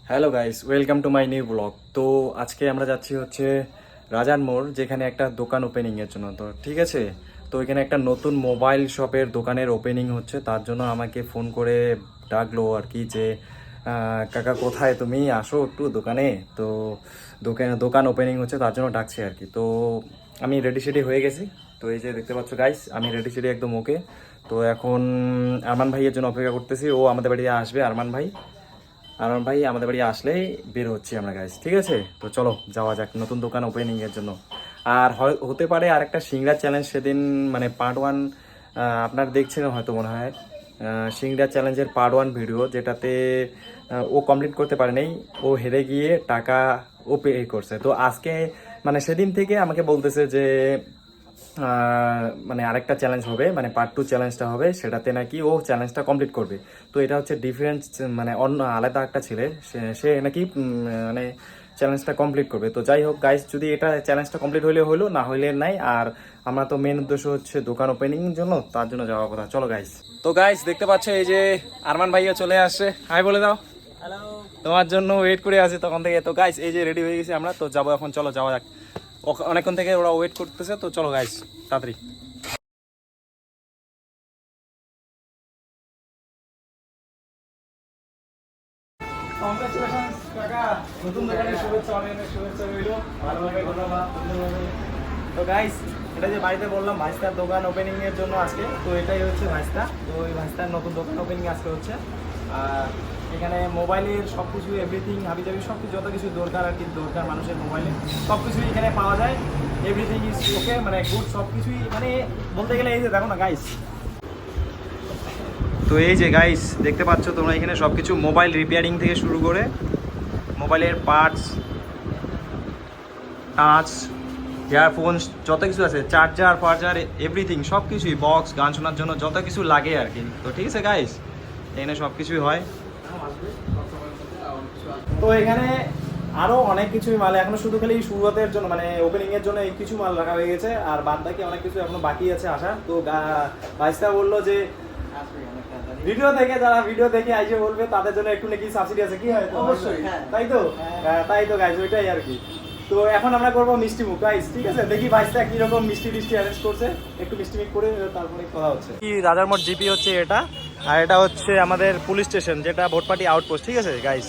Hello guys, welcome to my new blog. তো আজকে আমরা যাচ্ছি হচ্ছে রাজার মোড়, যেখানে একটা দোকান ওপেনিং এর জন্য। তো ঠিক আছে, তো এখানে একটা নতুন মোবাইল শপের দোকানের ওপেনিং হচ্ছে, তার জন্য আমাকে ফোন করে ডাকলো আর কি যে কাকা কোথায় তুমি, আসো একটু দোকানে। তো দোকান ওপেনিং হচ্ছে, তার জন্য ডাকছে আর কি। তো আমি রেডি সেডি হয়ে গেছি। তো এই যে দেখতে পাচ্ছ গাইস, আমি রেডি সেডি একদম ওকে। তো এখন আরমান ভাইয়ের জন্য অপেক্ষা করতেছি, ও আমাদের বাড়িতে আসবে। আরমান ভাই আমাদের বাড়ি আসলেই বের হচ্ছি আমরা গাইস, ঠিক আছে? তো চলো যাওয়া যাক নতুন দোকান ওপেনিং এর জন্য। আর হতে পারে আরেকটা সিংড়া চ্যালেঞ্জ সেদিন, মানে পার্ট 1 আপনার দেখছিলেন হয়তো মনে হয়, সিংড়া চ্যালেঞ্জের পার্ট 1 ভিডিও, যেটাতে ও কমপ্লিট করতে পারে নাই, ও হেরে গিয়ে টাকা ও পে করছে। তো আজকে মানে সেদিন থেকে আমাকে বলতেছে যে মানে আরেকটা চ্যালেঞ্জ হবে, মানে পার্ট 2 চ্যালেঞ্জটা হবে, সেটাতে নাকি ও চ্যালেঞ্জটা কমপ্লিট করবে। তো এটা হচ্ছে ডিফারেন্ট, মানে অন্য আলাদা একটা ছেলে, সে নাকি মানে চ্যালেঞ্জটা কমপ্লিট করবে। তো যাই হোক গাইস, যদি এটা চ্যালেঞ্জটা কমপ্লিট হইলে হইলো, না হইলে নাই। আর আমরা তো মেন উদ্দেশ্য হচ্ছে দোকান ওপেনিং জন্য, তার জন্য যাওয়ার কথা। চলো গাইস। তো গাইস দেখতে পাচ্ছ এই যে আরমান ভাইয়া চলে আসছে, হাই বলে দাও। হ্যালো। তোমার জন্য ওয়েট করে আছি তখন থেকে। তো গাইস এই যে রেডি হয়ে গেছি আমরা, তো যাবো এখন, চলো যাওয়া যাক। অনেকক্ষণ থেকে ওরা ওয়েট করতেছে, তো চলো গাইস তাড়াতাড়ি। কংগ্রেচুলেশনস কাকা, নতুন দোকানের শুভেচ্ছা, অনেক অনেক শুভেচ্ছা রইল। ভালোভাবে ধন্যবাদ, সুন্দরভাবে। তো গাইস, এটা যে বাড়িতে বললাম ভাইস্তার দোকান ওপেনিং এর জন্য আজকে, তো এটাই হচ্ছে ভাইস্তা। তো ওই ভাইস্তার নতুন দোকান ওপেনিং আজকে হচ্ছে। আর এখানে মোবাইলের সব কিছু, এভরিথিং, হাবিজাবি সব কিছু, যত কিছু দরকার আর কি, দরকার মানুষের মোবাইলে সব কিছুই এখানে পাওয়া যায়। এভরিথিং ইজ ওকে, মানে গুড, সব কিছুই মানে বলতে গেলে। এই যে দেখো না গাইস, তো এই যে গাইস দেখতে পাচ্ছ তোমরা, এখানে সব কিছু মোবাইল রিপেয়ারিং থেকে শুরু করে মোবাইলের পার্টস, টাচ, ইয়ারফোন, যত কিছু আছে, চার্জার ফার্জার, এভরিথিং, সব কিছুই, বক্স, গান শোনার জন্য যত কিছু লাগে আর কি। তো ঠিক আছে গাইস, এখানে সব কিছুই হয়। তো এখানে আরো অনেক কিছুই মাল এখনো, শুধু খালি শুরুয়াতের জন্য, মানে ওপেনিং এর জন্য এই কিছু মাল রাখা হয়ে গেছে, আর বাদ বাকি অনেক কিছু এখনো বাকি আছে আসা। তো ভাইস্তা বললো যে ভিডিও থেকে, যারা ভিডিও দেখে আইসে বলবে তাদের জন্য একটু নাকি সাবসিডি আছে, কি হয়? অবশ্যই, তাই তো। তাই তো গাইজ, ওইটাই আর কি। তো এখন আমরা করবো মিষ্টি মুখ গাইজ, ঠিক আছে? দেখি ভাইস্তা কি রকম মিষ্টি টিষ্টি অ্যারেঞ্জ করছে, একটু মিষ্টি মুখ করে তারপরে কথা হচ্ছে। কি রাজারমোড় জিপি হচ্ছে এটা, আর এটা হচ্ছে আমাদের পুলিশ স্টেশন, যেটা ভোটপাটি আউটপোস্ট, ঠিক আছে গাইজ?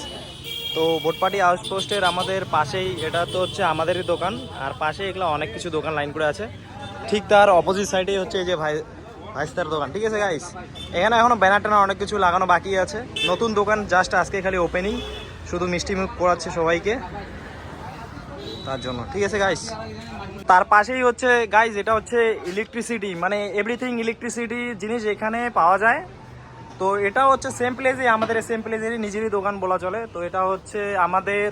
তো ভোটপাটি আউটপোস্টের আমাদের পাশেই, এটা তো হচ্ছে আমাদেরই দোকান, আর পাশে এগুলো অনেক কিছু দোকান লাইন করে আছে। ঠিক তার অপোজিট সাইডেই হচ্ছে এই যে ভাইস্তার দোকান, ঠিক আছে গাইস? এখানে এখনো ব্যানার ট্যানার অনেক কিছু লাগানো বাকি আছে। নতুন দোকান জাস্ট আজকে খালি ওপেনিং, শুধু মিষ্টি মুখ করাচ্ছে সবাইকে, তার জন্য, ঠিক আছে গাইস? তার পাশেই হচ্ছে গাইস, এটা হচ্ছে ইলেকট্রিসিটি, মানে এভরিথিং ইলেকট্রিসিটি জিনিস এখানে পাওয়া যায়। তো এটা হচ্ছে সেম প্লেসে, আমাদের সেম প্লেসেরই নিজেরই দোকান বলা চলে। তো এটা হচ্ছে আমাদের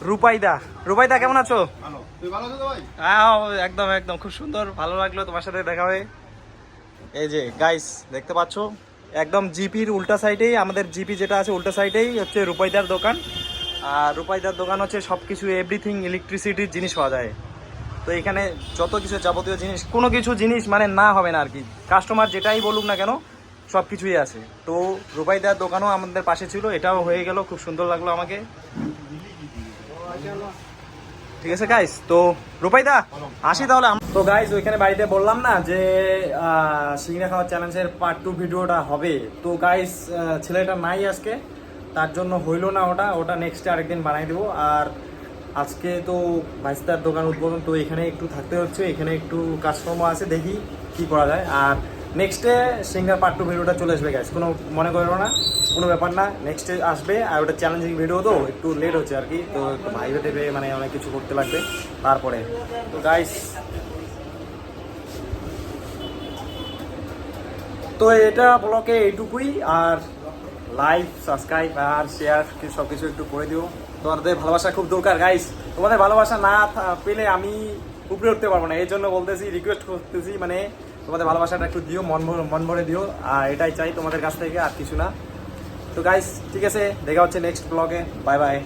রূপাইদা। রূপাইদা কেমন আছো? হ্যাঁ একদম একদম, খুব সুন্দর, ভালো লাগলো তোমার সাথে দেখা হয়ে। এই যে গাইস দেখতে পাচ্ছ, একদম জিপির উল্টা সাইডেই, আমাদের জিপি যেটা আছে উল্টা সাইডেই হচ্ছে রূপাইদার দোকান। আর রূপাইদার দোকান হচ্ছে সব কিছু এভরিথিং ইলেকট্রিসিটির জিনিস পাওয়া যায়। তো এখানে যত কিছু যাবতীয় জিনিস, কোনো কিছু জিনিস মানে না হবে না আর কি, কাস্টমার যেটাই বলুক না কেন সব কিছুই আছে। তো রূপাইদার দোকানও আমাদের পাশে ছিল, এটাও হয়ে গেল, খুব সুন্দর লাগলো আমাকে। ঠিক আছে গাইস, তো রূপাইদা আসি তাহলে। তো গাইস, ওইখানে বাড়িতে বললাম না যে সিংড়া খাওয়ার চ্যালেঞ্জের পার্ট 2 ভিডিওটা হবে। তো গাইস ছেলেটা নাই আজকে, তার জন্য হইলো না ওটা নেক্সটে আরেকদিন বানাই দেবো। আর আজকে তো ভাইস্তার দোকান উদ্বোধন, তো এখানে একটু থাকতে হচ্ছে, এখানে একটু কাজকর্ম আছে, দেখি কি করা যায়। আর নেক্সটে সিঙ্গার পার্ট 2 ভিডিওটা চলে আসবে গাইস, কোনো মনে করো না, কোনো ব্যাপার না, নেক্সটে আসবে। আর ওটা চ্যালেঞ্জিং ভিডিও, তো একটু লেট হচ্ছে আর কি, তো একটু ভাইবে দেবে, মানে অনেক কিছু করতে লাগবে তারপরে। তো গাইস, তো এটা ব্লগে এইটুকুই। আর লাইক, সাবস্ক্রাইব আর শেয়ার সব কিছু একটু করে দিও। তোমাদের ভালোবাসা খুব দরকার গাইস, তোমাদের ভালোবাসা না পেলে আমি উপরে উঠতে পারবো না। এই জন্য বলতেছি, রিকোয়েস্ট করতেছি, মানে তোমাদের ভালোবাসাটা একটু দিও, মন ভরে দিও। আর এটাই চাই তোমাদের কাছ থেকে, আর কিছু না। তো গাইস ঠিক আছে, দেখা হচ্ছে নেক্সট ব্লগে, বাই বাই।